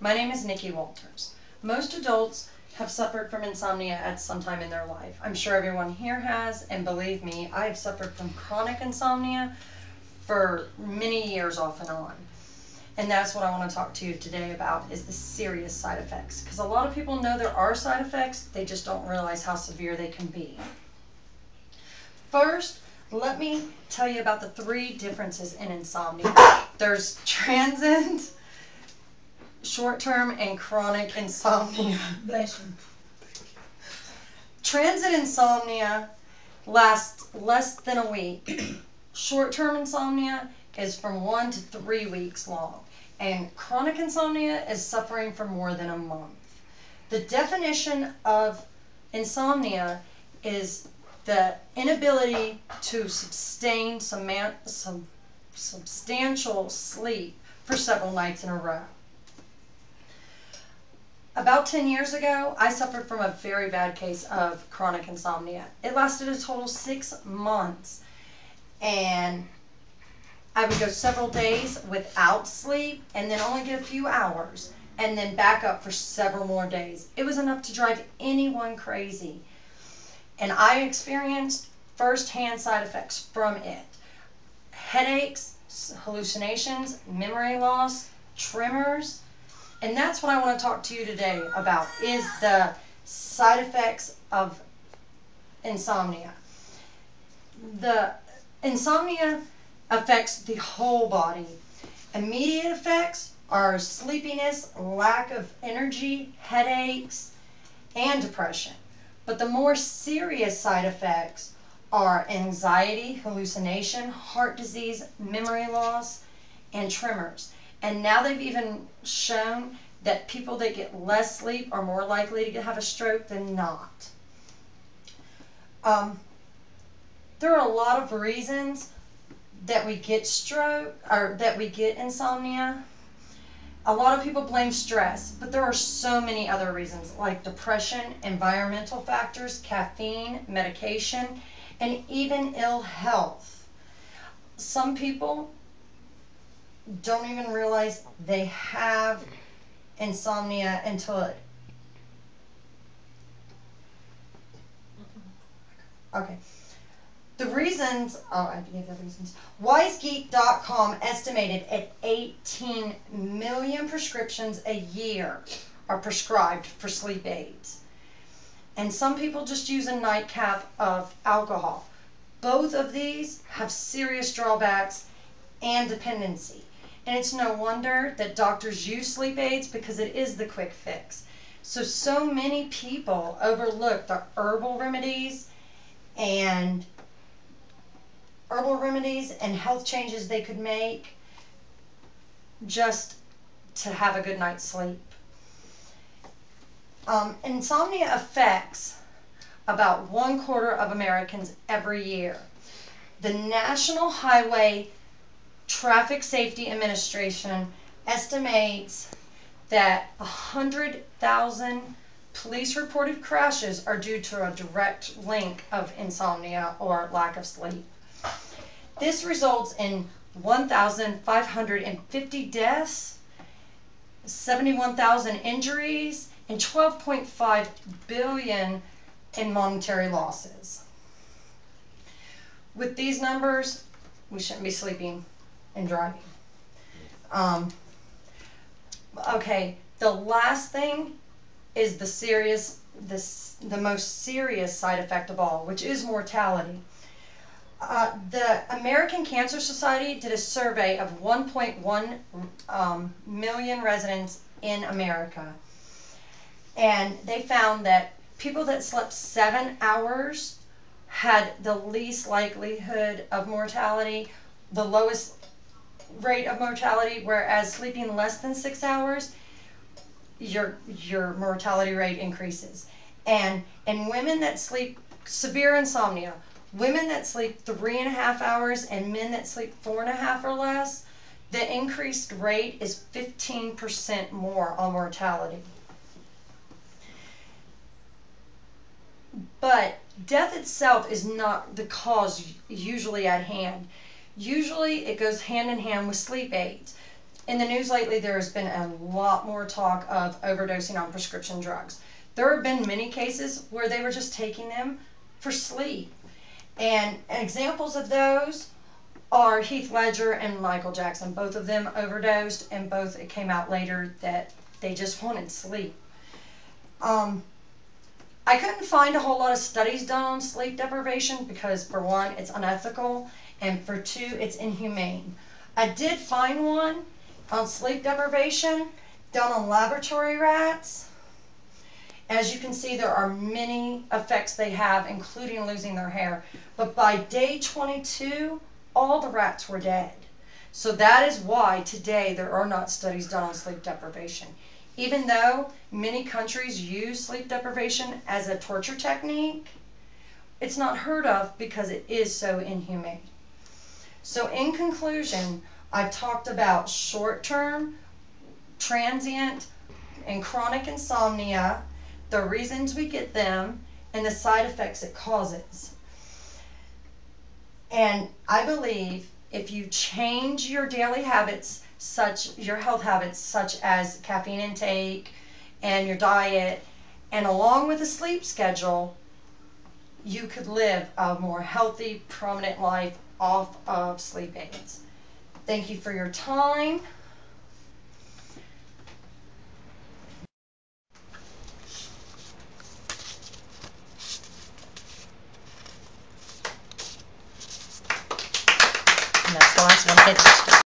My name is Niki Walters. Most adults have suffered from insomnia at some time in their life. I'm sure everyone here has, and believe me, I have suffered from chronic insomnia for many years off and on. And that's what I want to talk to you today about, is the serious side effects. Because a lot of people know there are side effects, they just don't realize how severe they can be. First, let me tell you about the three differences in insomnia. There's transient, short-term, and chronic insomnia. Bless you. Transient insomnia lasts less than a week. Short-term insomnia is from 1 to 3 weeks long. And chronic insomnia is suffering for more than a month. The definition of insomnia is the inability to sustain substantial sleep for several nights in a row. About 10 years ago, I suffered from a very bad case of chronic insomnia. It lasted a total 6 months, and I would go several days without sleep and then only get a few hours and then back up for several more days. It was enough to drive anyone crazy. And I experienced first-hand side effects from it. Headaches, hallucinations, memory loss, tremors. And that's what I want to talk to you today about, is the side effects of insomnia. The insomnia affects the whole body. Immediate effects are sleepiness, lack of energy, headaches, and depression. But the more serious side effects are anxiety, hallucination, heart disease, memory loss, and tremors. And now they've even shown that people that get less sleep are more likely to have a stroke than not. There are a lot of reasons that we get stroke, or that we get insomnia. A lot of people blame stress, but there are so many other reasons, like depression, environmental factors, caffeine, medication, and even ill health. Some people don't even realize they have insomnia until it... Okay. The reasons, I gave the reasons. WiseGeek.com estimated at 18 million prescriptions a year are prescribed for sleep aids. And some people just use a nightcap of alcohol. Both of these have serious drawbacks and dependency. And it's no wonder that doctors use sleep aids, because it is the quick fix. So many people overlook the herbal remedies and health changes they could make just to have a good night's sleep. Insomnia affects about 1/4 of Americans every year. The National Highway Traffic Safety Administration estimates that 100,000 police-reported crashes are due to a direct link of insomnia or lack of sleep. This results in 1,550 deaths, 71,000 injuries, and 12.5 billion in monetary losses. With these numbers, we shouldn't be sleeping and driving. Okay, the last thing is the most serious side effect of all, which is mortality. The American Cancer Society did a survey of 1.1 million residents in America, and they found that people that slept 7 hours had the least likelihood of mortality, the lowest rate of mortality, whereas sleeping less than 6 hours, your mortality rate increases. And in women that sleep, severe insomnia, women that sleep 3.5 hours and men that sleep 4.5 or less, the increased rate is 15% more on mortality. But death itself is not the cause usually at hand. Usually it goes hand in hand with sleep aids. In the news lately, there has been a lot more talk of overdosing on prescription drugs. There have been many cases where they were just taking them for sleep. And examples of those are Heath Ledger and Michael Jackson. Both of them overdosed, and both it came out later that they just wanted sleep. I couldn't find a whole lot of studies done on sleep deprivation because, for one, it's unethical, and for two, it's inhumane. I did find one on sleep deprivation done on laboratory rats. As you can see, there are many effects they have, including losing their hair. But by day 22, all the rats were dead. So that is why today there are not studies done on sleep deprivation. Even though many countries use sleep deprivation as a torture technique, it's not heard of because it is so inhumane. So in conclusion, I've talked about short-term, transient, and chronic insomnia, the reasons we get them, and the side effects it causes. And I believe if you change your daily habits, your health habits, such as caffeine intake and your diet, and along with a sleep schedule, you could live a more healthy, prominent life off of sleep aids. Thank you for your time.